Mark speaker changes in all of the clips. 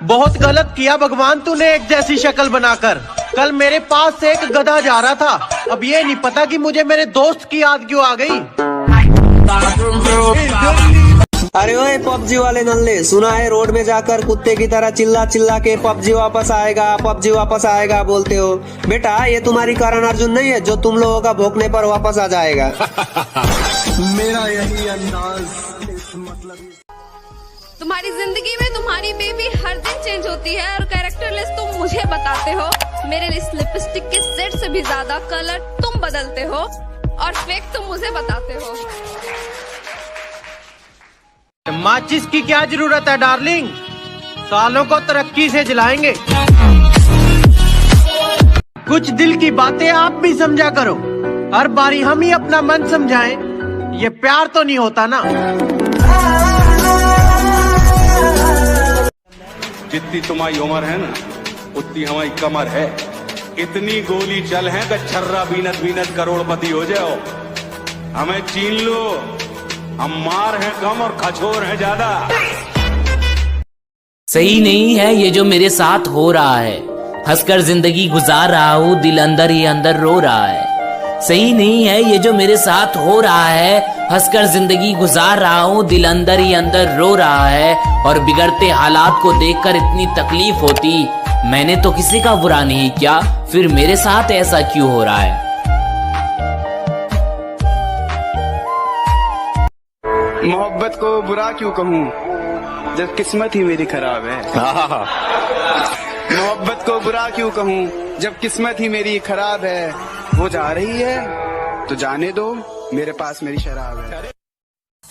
Speaker 1: बहुत गलत किया भगवान तूने एक जैसी शक्ल बनाकर। कल मेरे पास से एक गधा जा रहा था, अब ये नहीं पता कि मुझे मेरे दोस्त की याद क्यों आ गई।
Speaker 2: अरे ओए पबजी वाले नल्ले, सुना है रोड में जाकर कुत्ते की तरह चिल्ला चिल्ला के पबजी वापस आएगा बोलते हो। बेटा ये तुम्हारी करण अर्जुन नहीं है जो तुम लोगों का भौंकने पर वापस आ जाएगा।
Speaker 1: मेरा यही अंदाज।
Speaker 3: तुम्हारी जिंदगी में तुम्हारी बेबी हर दिन चेंज होती है और कैरेक्टर लिस्ट तुम मुझे बताते हो। मेरे लिपस्टिक के सेट से भी ज्यादा कलर तुम बदलते हो और फेक तुम मुझे बताते हो।
Speaker 1: माचिस की क्या जरूरत है डार्लिंग, सालों को तरक्की से जलाएंगे। कुछ दिल की बातें आप भी समझा करो, हर बारी हम ही अपना मन समझाएं, ये प्यार तो नहीं होता ना।
Speaker 4: जितनी तुम्हारी उम्र है ना उतनी हमारी कमर है। इतनी गोली चल है कि छर्रा बीनत बीनत करोड़पति हो जाओ। हमें चीन लो, हम मार हैं कम और खचोर हैं ज्यादा।
Speaker 5: सही नहीं है ये जो मेरे साथ हो रहा है, हंसकर जिंदगी गुजार रहा हूँ, दिल अंदर ही अंदर रो रहा है। सही नहीं है ये जो मेरे साथ हो रहा है, हंसकर जिंदगी गुजार रहा हूँ, दिल अंदर ही अंदर रो रहा है। और बिगड़ते हालात को देखकर इतनी तकलीफ होती, मैंने तो किसी का बुरा नहीं किया, फिर मेरे साथ ऐसा क्यों हो रहा है।
Speaker 6: मोहब्बत को बुरा क्यों कहूँ जब किस्मत ही मेरी खराब है। मोहब्बत को बुरा क्यों कहूँ जब किस्मत ही मेरी खराब है। वो जा रही है तो जाने दो, मेरे पास मेरी शराब है।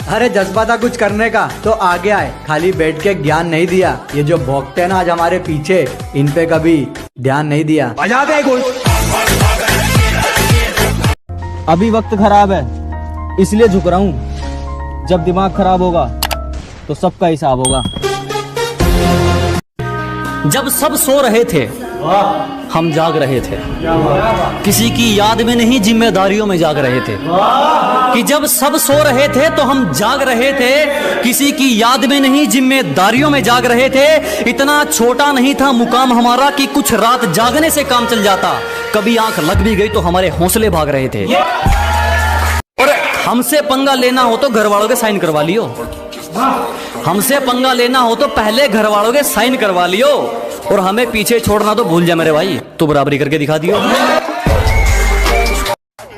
Speaker 7: अरे जज्बा था कुछ करने का तो आगे आए, खाली बैठ के ज्ञान नहीं दिया। ये जो भौंकते हैं ना आज हमारे पीछे, इन पे कभी ध्यान नहीं दिया। बजा दे कुछ।
Speaker 8: अभी वक्त खराब है इसलिए झुक रहा हूँ, जब दिमाग खराब होगा तो सबका हिसाब होगा।
Speaker 9: जब सब सो रहे थे हम जाग रहे थे, किसी की याद में नहीं जिम्मेदारियों में जाग रहे थे। कि जब सब सो रहे थे तो हम जाग रहे थे, किसी की याद में नहीं जिम्मेदारियों में जाग रहे थे। इतना छोटा नहीं था मुकाम हमारा कि कुछ रात जागने से काम चल जाता। कभी आंख लग भी गई तो हमारे हौसले भाग रहे थे। हमसे पंगा लेना हो तो घर वालों के साइन करवा लियो, हमसे पंगा लेना हो तो पहले घर वालों के साइन करवा लियो। और हमें पीछे छोड़ना तो भूल जा मेरे भाई, तू बराबरी करके दिखा दियो।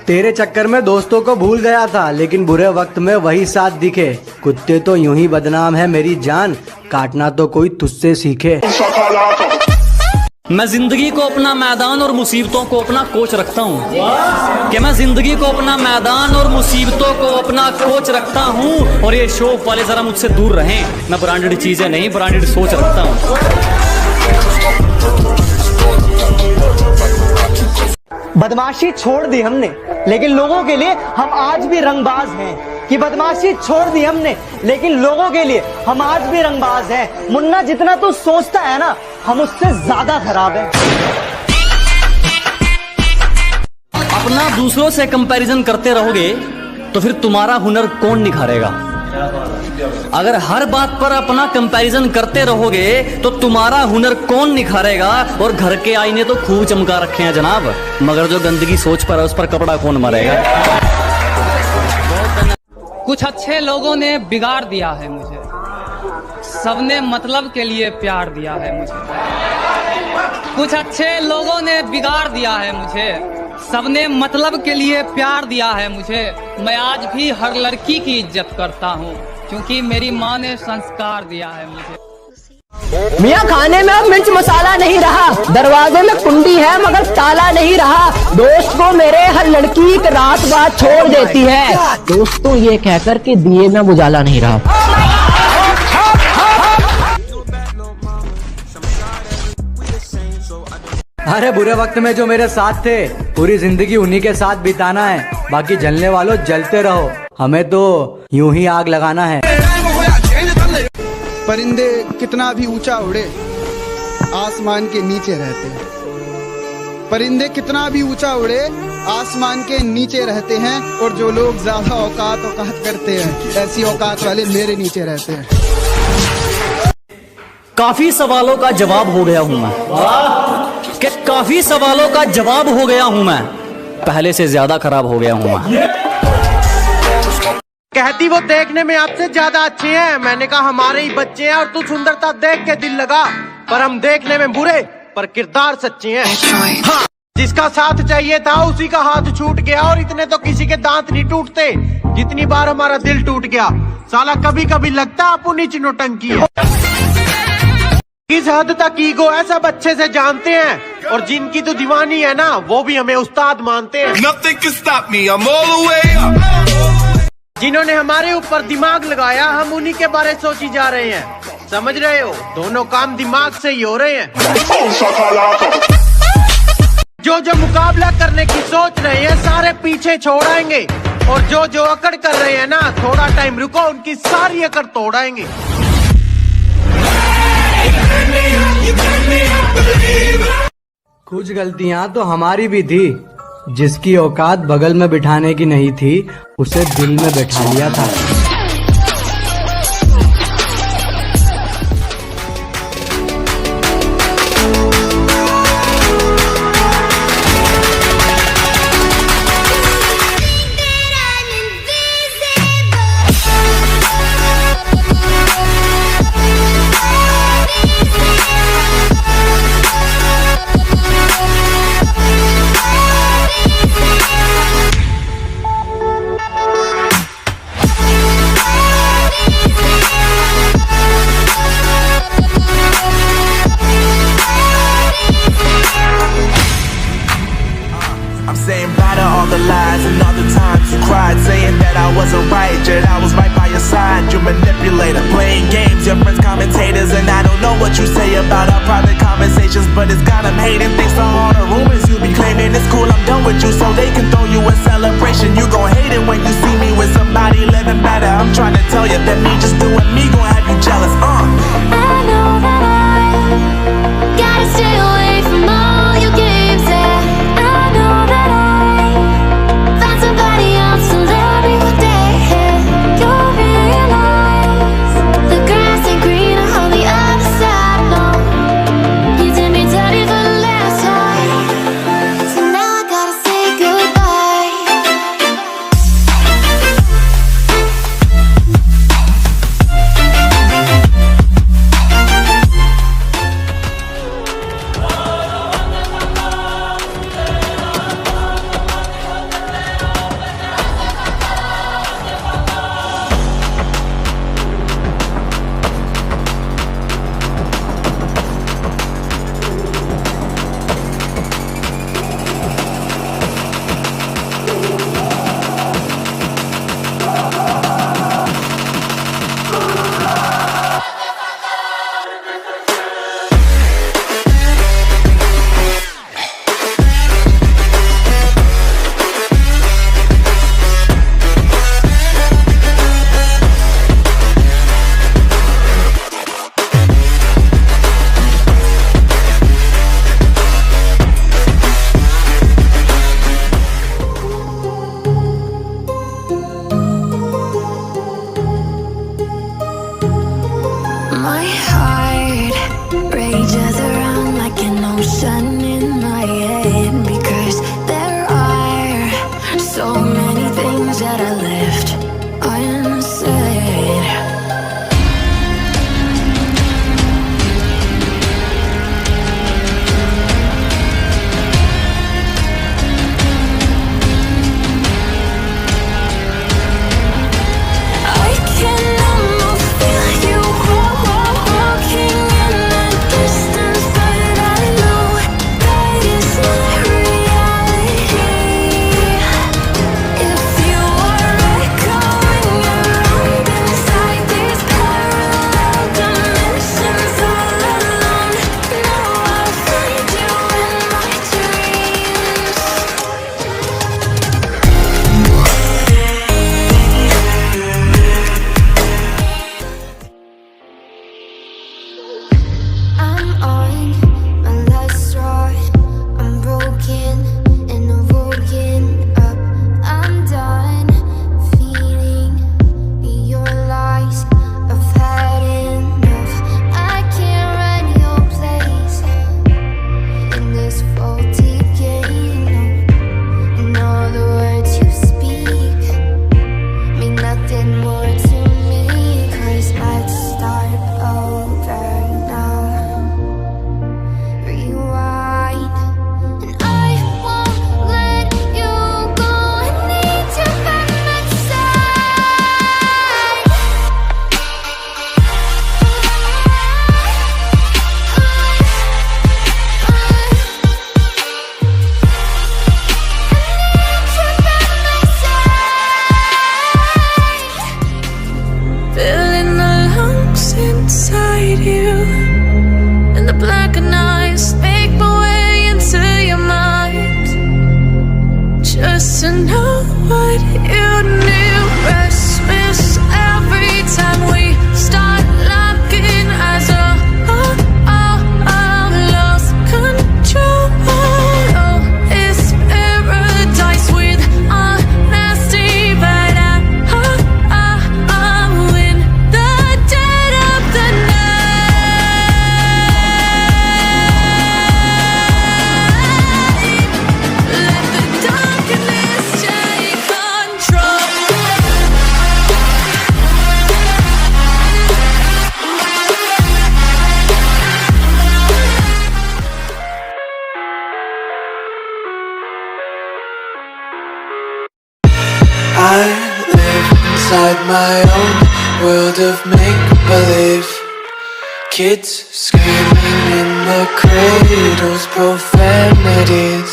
Speaker 7: तेरे चक्कर में दोस्तों को भूल गया था, लेकिन बुरे वक्त में वही साथ दिखे। कुत्ते तो यूं ही बदनाम है मेरी जान, काटना तो कोई तुझसे सीखे।
Speaker 9: मैं जिंदगी को अपना मैदान और मुसीबतों को अपना कोच रखता हूँ। कि मैं जिंदगी को अपना मैदान और मुसीबतों को अपना कोच रखता हूँ। और ये शौक वाले जरा मुझसे दूर रहें, मैं ब्रांडेड चीजें नहीं ब्रांडेड सोच रखता हूँ।
Speaker 10: बदमाशी छोड़ दी हमने, लेकिन लोगों के लिए हम आज भी रंगबाज हैं। कि बदमाशी छोड़ दी हमने, लेकिन लोगों के लिए हम आज भी रंगबाज हैं। मुन्ना जितना तू सोचता है ना, हम उससे ज्यादा खराब हैं।
Speaker 9: अपना दूसरों से कंपैरिजन करते रहोगे तो फिर तुम्हारा हुनर कौन निखारेगा। अगर हर बात पर अपना कंपैरिजन करते रहोगे तो तुम्हारा हुनर कौन निखारेगा। और घर के आईने तो खूब चमका रखे हैं जनाब, मगर जो गंदगी सोच पर है उस पर कपड़ा कौन मारेगा।
Speaker 11: कुछ अच्छे लोगों ने बिगाड़ दिया है मुझे, सबने मतलब के लिए प्यार दिया है मुझे। कुछ अच्छे लोगों ने बिगाड़ दिया है मुझे, सबने मतलब के लिए प्यार दिया है मुझे। मैं आज भी हर लड़की की इज्जत करता हूँ, क्योंकि मेरी माँ ने संस्कार दिया है मुझे।
Speaker 10: मियाँ खाने में अब मिर्च मसाला नहीं रहा, दरवाजे में कुंडी है मगर ताला नहीं रहा। दोस्त को मेरे हर लड़की एक रात बाद छोड़ देती है, दोस्तों ये कहकर के दिए में उजाला नहीं रहा।
Speaker 7: अरे बुरे वक्त में जो मेरे साथ थे, पूरी जिंदगी उन्हीं के साथ बिताना है। बाकी जलने वालों जलते रहो, हमें तो यूं ही आग लगाना है।
Speaker 6: परिंदे कितना भी ऊंचा उड़े आसमान के नीचे रहते हैं। परिंदे कितना भी ऊंचा उड़े आसमान के नीचे रहते हैं। और जो लोग ज्यादा औकात करते हैं, ऐसी औकात वाले मेरे नीचे रहते हैं।
Speaker 9: काफी सवालों का जवाब हो गया हूं मैं, कि काफी सवालों का जवाब हो गया हूं मैं, पहले से ज्यादा खराब हो गया हूं मैं।
Speaker 1: कहती वो देखने में आपसे ज्यादा अच्छे हैं। मैंने कहा हमारे ही बच्चे हैं और तू सुंदरता देख के दिल लगा, पर हम देखने में बुरे पर किरदार सच्चे हैं। हाँ, जिसका साथ चाहिए था उसी का हाथ छूट गया, और इतने तो किसी के दांत नहीं टूटते जितनी बार हमारा दिल टूट गया। साला कभी कभी लगता अपनी नौटंकी है। किस हद तक ईगो है सब अच्छे से जानते हैं, और जिनकी तो दीवानी है ना वो भी हमें उस्ताद मानते हैं।
Speaker 12: Nothing can stop me, I'm all the way up.
Speaker 1: जिन्होंने हमारे ऊपर दिमाग लगाया हम उन्हीं के बारे सोची जा रहे हैं। समझ रहे हो, दोनों काम दिमाग से ही हो रहे हैं। जो मुकाबला करने की सोच रहे हैं सारे पीछे छोड़ आएंगे, और जो अकड़ कर रहे हैं ना थोड़ा टाइम रुको उनकी सारी अकड़ तोड़ आएंगे।
Speaker 7: कुछ गलतियां तो हमारी भी थी, जिसकी औकात बगल में बिठाने की नहीं थी उसे दिल में बैठा लिया था।
Speaker 12: I'm saying bye to all the lies and all the times you cried, saying that I wasn't right, yet I was right by your side. You manipulator, playing games, your friends commentators, and I don't know what you say about our private conversations, but it's got them hating. Thanks to all the rumors you be claiming, it's cool I'm done with you, so they can throw you a celebration. You gon' hate it when you see me with somebody living better. I'm trying to tell you that me just doing me gon' have you jealous.
Speaker 13: I know that I gotta stay away from all your games. Yeah, I know that I found somebody else to love me one day. You'll realize the grass ain't greener on the other side. No, you did me dirty for the last time, so now I gotta say goodbye. My heart rages around like an ocean in my head, because there are so many things that I left unsaid. I can almost feel you walking in the distance, but I know that it's not reality. If you are know what you knew. Restless every time we start looking as a lost control. Oh, it's paradise with honesty, but I'm in the dead of the night. Let the darkness take control.
Speaker 12: I live inside my own world of make-believe. Kids screaming in the cradles, profanities.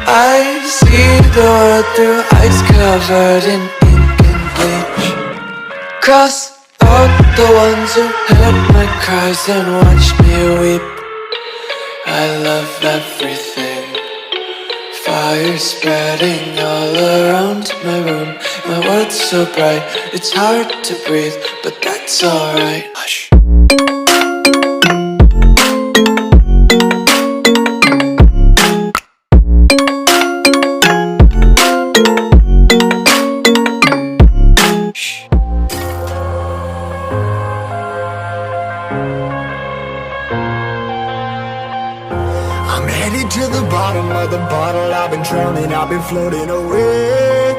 Speaker 12: I see the world through eyes covered in ink and bleach. Cross out the ones who heard my cries and watched me weep. I love everything. Fire spreading all around my room. My world's so bright, it's hard to breathe, but that's alright. Hush.
Speaker 14: I'm headed to the bottom of the bottle. I've been drowning, I've been floating away.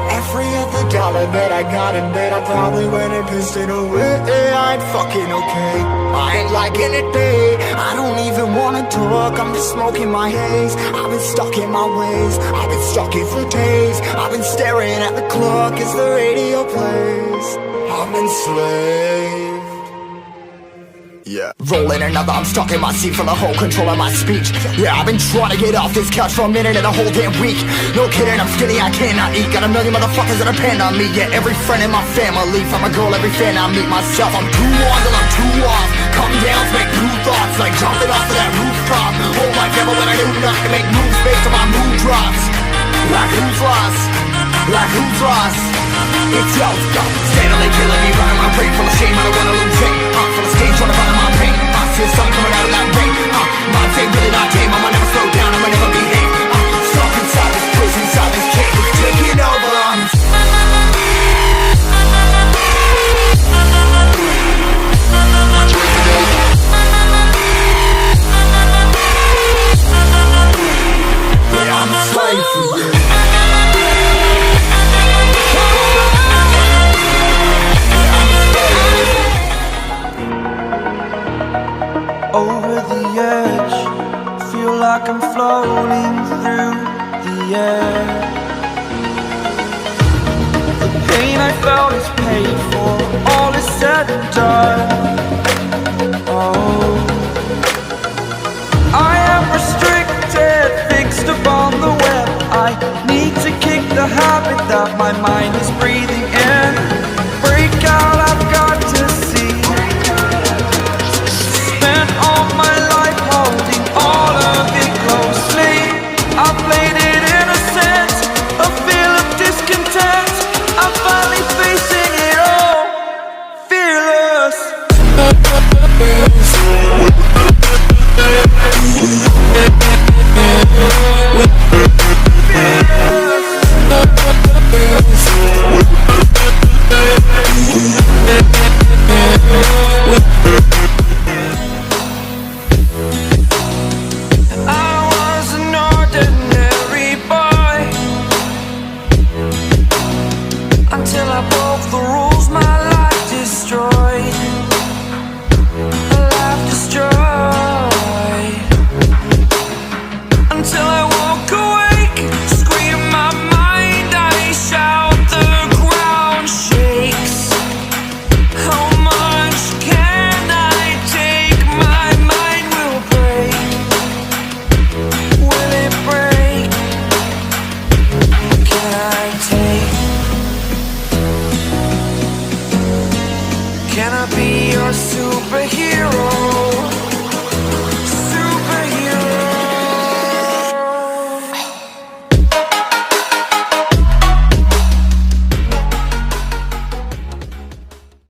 Speaker 14: Every other dollar that I got in bed, I probably went and pissed it away. I ain't fucking okay, I ain't liking it, babe. I don't even wanna talk, I'm just smoking my haze. I've been stuck in my ways, I've been stuck here for days. I've been staring at the clock as the radio plays. I'm enslaved. Yeah. Rolling another, I'm stuck in my seat for the whole control of my speech. Yeah, I've been trying to get off this couch for a minute and a whole damn week. No kidding, I'm skinny, I cannot eat. Got a million motherfuckers that depend on me. Yeah, every friend in my family, from a girl, every fan I meet myself. I'm too on till I'm too off. Come down to make new thoughts, like jumping off of that rooftop. Hold my devil when I do not to make moves based on my mood drops. Like who's lost? Like who's lost? It's yo, steadily killing me, running my brain full of shame. I don't wanna lose it. Full of stage, trying to run my pain. I see the sun coming out of that rain. Mind ain't really not tame. I'ma never slow down, I'ma never behave. Stuck inside this prison, inside this cage, it's taking over. Yeah, I'm a slave for you.
Speaker 12: Over the edge, feel like I'm floating through the air. The pain I felt is paid for, all is said and done. Oh, I am restricted, fixed upon the web. I need to kick the habit that my mind is breathing